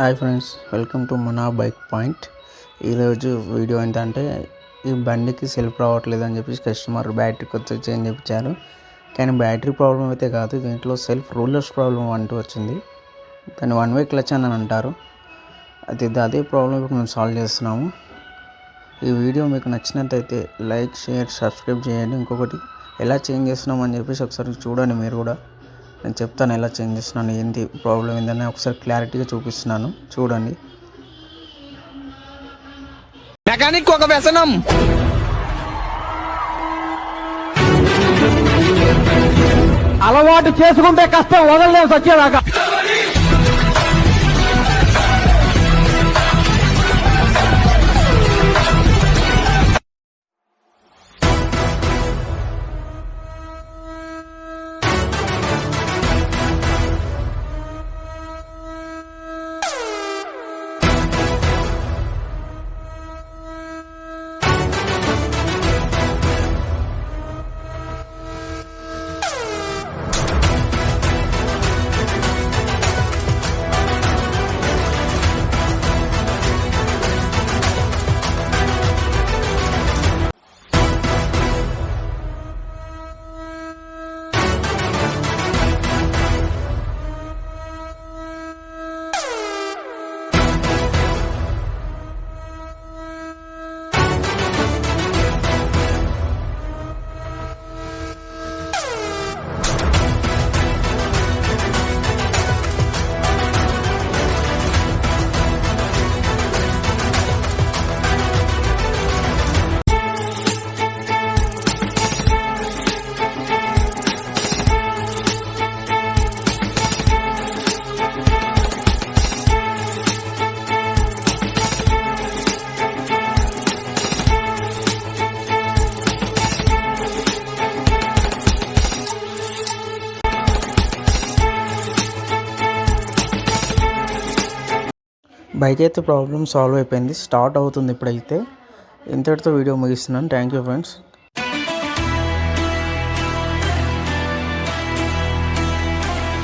Hi friends, welcome to మన bike point. ఈరోజు video ఏంటంటే ఈ బండికి సెల్ఫ్ రావట్లేదు అని చెప్పేసి కస్టమర్ బ్యాటరీ కొత్త చేంజ్ చేయించారు. కానీ బ్యాటరీ ప్రాబ్లం అయితే కాదు, దీంట్లో సెల్ఫ్ రూలర్స్ ప్రాబ్లం అంటూ వచ్చింది. దాన్ని వన్ వే క్లచ్ అని అంటారు. అదే ప్రాబ్లం ఇప్పుడు మేము సాల్వ్ చేస్తున్నాము. ఈ వీడియో మీకు నచ్చినట్టయితే లైక్, షేర్, సబ్స్క్రైబ్ చేయండి. ఇంకొకటి ఎలా చేంజ్ చేస్తున్నాం అని చెప్పేసి ఒకసారి చూడండి. మీరు కూడా నేను చెప్తాను ఎలా చేంజ్ చేస్తున్నాను, ఏంటి ప్రాబ్లం ఏందని ఒకసారి క్లారిటీగా చూపిస్తున్నాను, చూడండి. మెకానిక్ ఒక వ్యసనం. అలవాటు చేసుకుంటే కష్టం, వదలలేసి వచ్చేదాకా. బైక్ అయితే ప్రాబ్లం సాల్వ్ అయిపోయింది, స్టార్ట్ అవుతుంది ఇప్పుడైతే. ఇంతటితో వీడియో ముగిస్తున్నాను. Thank you friends.